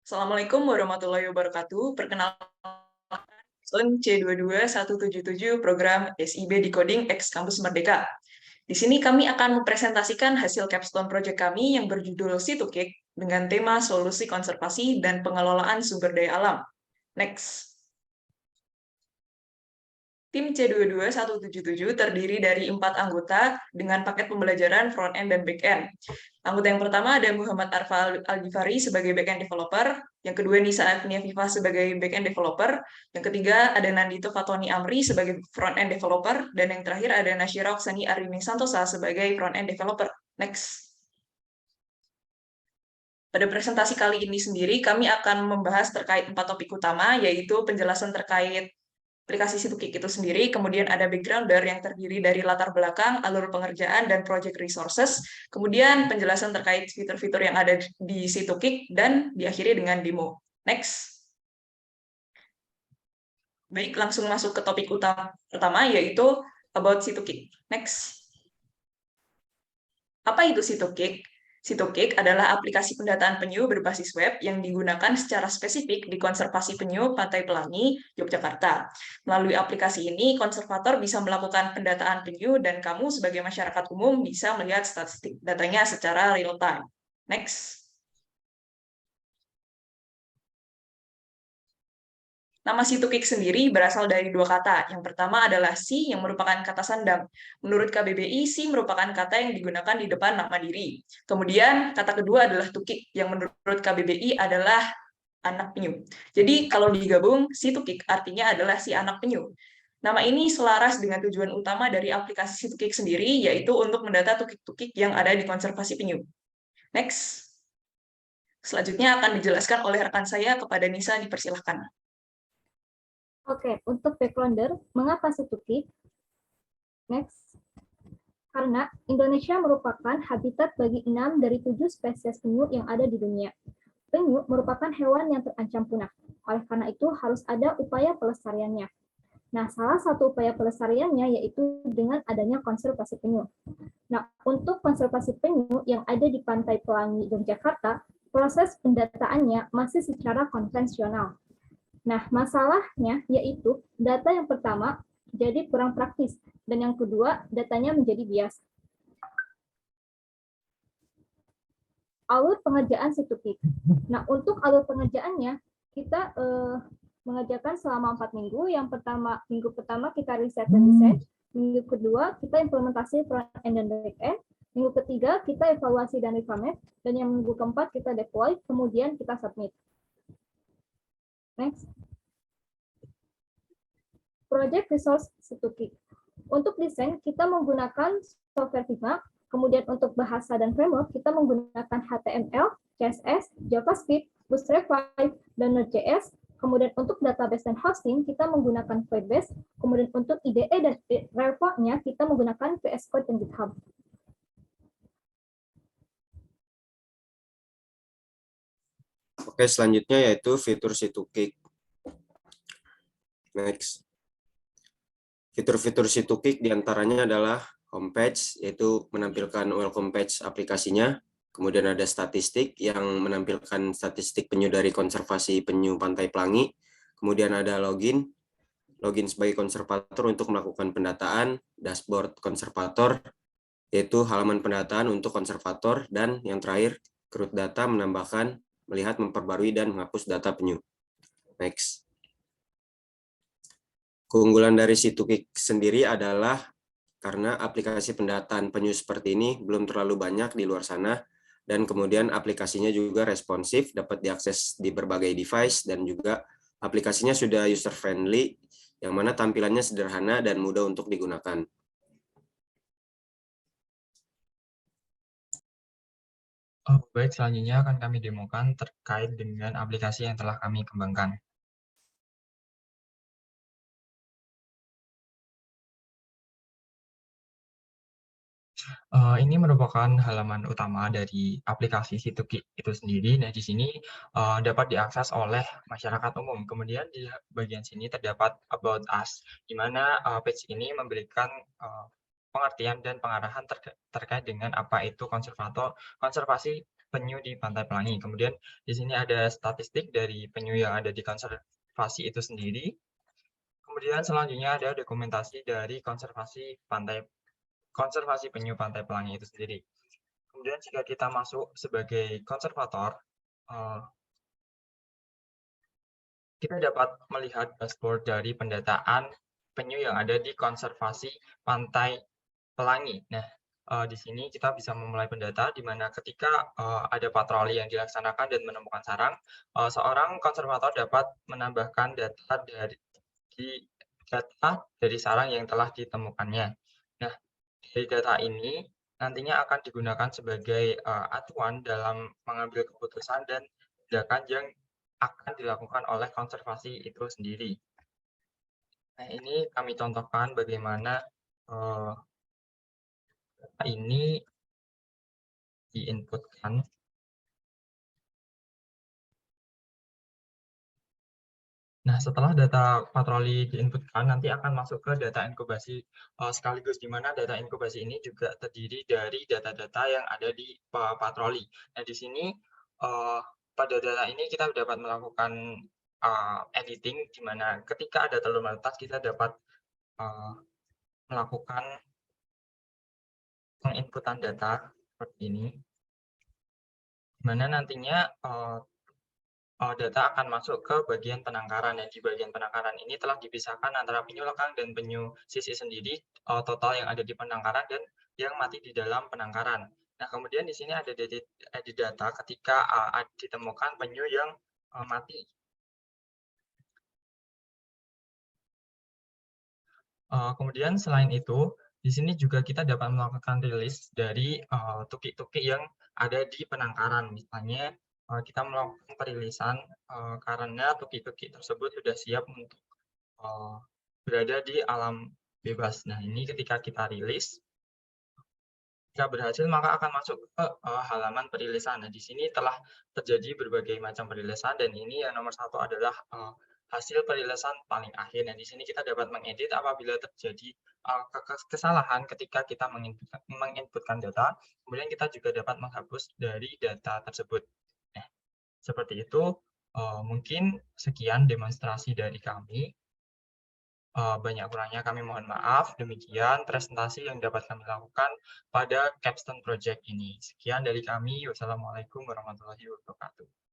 Assalamualaikum warahmatullahi wabarakatuh. Perkenalkan, C22177 program SIB Decoding X Kampus Merdeka. Di sini kami akan mempresentasikan hasil capstone project kami yang berjudul Situkik dengan tema solusi konservasi dan pengelolaan sumber daya alam. Next. Tim C22177 terdiri dari 4 anggota dengan paket pembelajaran front-end dan back-end. Anggota yang pertama ada Muhammad Arfa Al-Ghifari sebagai back-end developer, yang kedua Nisa Agnia Viva sebagai back-end developer, yang ketiga ada Nandito Fatoni Amri sebagai front-end developer, dan yang terakhir ada Nasyira Oksani Arini Santosa sebagai front-end developer. Next. Pada presentasi kali ini sendiri, kami akan membahas terkait 4 topik utama, yaitu penjelasan terkait aplikasi Situkik itu sendiri, kemudian ada backgrounder yang terdiri dari latar belakang, alur pengerjaan, dan project resources, kemudian penjelasan terkait fitur-fitur yang ada di Situkik, dan diakhiri dengan demo. Next. Baik, langsung masuk ke topik utama pertama, yaitu about Situkik. Next. Apa itu Situkik? Situkik adalah aplikasi pendataan penyu berbasis web yang digunakan secara spesifik di Konservasi Penyu Pantai Pelangi, Yogyakarta. Melalui aplikasi ini, konservator bisa melakukan pendataan penyu dan kamu sebagai masyarakat umum bisa melihat statistik datanya secara real time. Next. Nama Situkik sendiri berasal dari dua kata. Yang pertama adalah si yang merupakan kata sandang. Menurut KBBI, si merupakan kata yang digunakan di depan nama diri. Kemudian kata kedua adalah tukik yang menurut KBBI adalah anak penyu. Jadi kalau digabung, si tukik artinya adalah si anak penyu. Nama ini selaras dengan tujuan utama dari aplikasi Situkik sendiri, yaitu untuk mendata tukik-tukik yang ada di konservasi penyu. Next. Selanjutnya akan dijelaskan oleh rekan saya kepada Nisa, dipersilahkan. Oke, untuk backgrounder, mengapa Situkik? Next. Karena Indonesia merupakan habitat bagi 6 dari 7 spesies penyu yang ada di dunia. Penyu merupakan hewan yang terancam punah. Oleh karena itu, harus ada upaya pelestariannya. Nah, salah satu upaya pelestariannya yaitu dengan adanya konservasi penyu. Nah, untuk konservasi penyu yang ada di Pantai Pelangi, Yogyakarta, proses pendataannya masih secara konvensional. Nah, masalahnya yaitu data yang pertama jadi kurang praktis, dan yang kedua datanya menjadi bias. Alur pengerjaan Situkik. Nah, untuk alur pengerjaannya, kita mengerjakan selama 4 minggu. Minggu pertama kita riset dan desain, minggu kedua kita implementasi front end dan back end, minggu ketiga kita evaluasi dan reformat, dan yang minggu keempat kita deploy, kemudian kita submit. Next. Project Resource Situkik. Untuk desain, kita menggunakan software Figma. Kemudian untuk bahasa dan framework, kita menggunakan HTML, CSS, JavaScript, Bootstrap 5, dan Node.js. Kemudian untuk database dan hosting, kita menggunakan Firebase. Kemudian untuk IDE dan repo-nya, kita menggunakan VS Code dan GitHub. Oke, selanjutnya yaitu fitur Situkik. Next. Fitur-fitur Situkik diantaranya adalah homepage, yaitu menampilkan welcome page aplikasinya. Kemudian ada statistik yang menampilkan statistik penyu dari konservasi penyu Pantai Pelangi. Kemudian ada login sebagai konservator untuk melakukan pendataan, dashboard konservator, yaitu halaman pendataan untuk konservator, dan yang terakhir, crud data menambahkan, melihat, memperbarui, dan menghapus data penyu. Next. Keunggulan dari Situkik sendiri adalah karena aplikasi pendataan penyu seperti ini belum terlalu banyak di luar sana, dan kemudian aplikasinya juga responsif, dapat diakses di berbagai device, dan juga aplikasinya sudah user-friendly, yang mana tampilannya sederhana dan mudah untuk digunakan. Baik, selanjutnya akan kami demokan terkait dengan aplikasi yang telah kami kembangkan. Ini merupakan halaman utama dari aplikasi Situkik itu sendiri. Nah, di sini dapat diakses oleh masyarakat umum. Kemudian di bagian sini terdapat About Us, di mana page ini memberikan pengertian dan pengarahan terkait dengan apa itu konservasi penyu di Pantai Pelangi. Kemudian di sini ada statistik dari penyu yang ada di konservasi itu sendiri. Kemudian selanjutnya ada dokumentasi dari konservasi penyu Pantai Pelangi itu sendiri. Kemudian jika kita masuk sebagai konservator, kita dapat melihat dashboard dari pendataan penyu yang ada di konservasi Pantai Pelangi. Nah, di sini kita bisa memulai pendata di mana ketika ada patroli yang dilaksanakan dan menemukan sarang, seorang konservator dapat menambahkan data dari sarang yang telah ditemukannya. Nah, dari data ini nantinya akan digunakan sebagai acuan dalam mengambil keputusan dan tindakan yang akan dilakukan oleh konservasi itu sendiri. Nah, ini kami contohkan bagaimana ini diinputkan. Nah, setelah data patroli diinputkan, nanti akan masuk ke data inkubasi sekaligus, di mana data inkubasi ini juga terdiri dari data-data yang ada di patroli. Nah, di sini pada data ini kita dapat melakukan editing, di mana ketika ada telur menetas, kita dapat melakukan penginputan data seperti ini, di mana nantinya data akan masuk ke bagian penangkaran, dan di bagian penangkaran ini telah dipisahkan antara penyu lekang dan penyu sisik sendiri, total yang ada di penangkaran dan yang mati di dalam penangkaran. Nah, kemudian di sini ada data ketika ditemukan penyu yang mati. Kemudian selain itu, di sini juga kita dapat melakukan rilis dari tukik-tukik yang ada di penangkaran. Misalnya kita melakukan perilisan karena tukik-tukik tersebut sudah siap untuk berada di alam bebas. Nah, ini ketika kita rilis, jika berhasil maka akan masuk ke halaman perilisan. Nah, di sini telah terjadi berbagai macam perilisan, dan ini yang nomor satu adalah hasil perilisan paling akhir. Nah, di sini kita dapat mengedit apabila terjadi kesalahan ketika kita menginputkan data, kemudian kita juga dapat menghapus dari data tersebut. Nah, seperti itu, mungkin sekian demonstrasi dari kami. Banyak kurangnya kami mohon maaf. Demikian presentasi yang dapat kami lakukan pada Capstone Project ini. Sekian dari kami. Wassalamualaikum warahmatullahi wabarakatuh.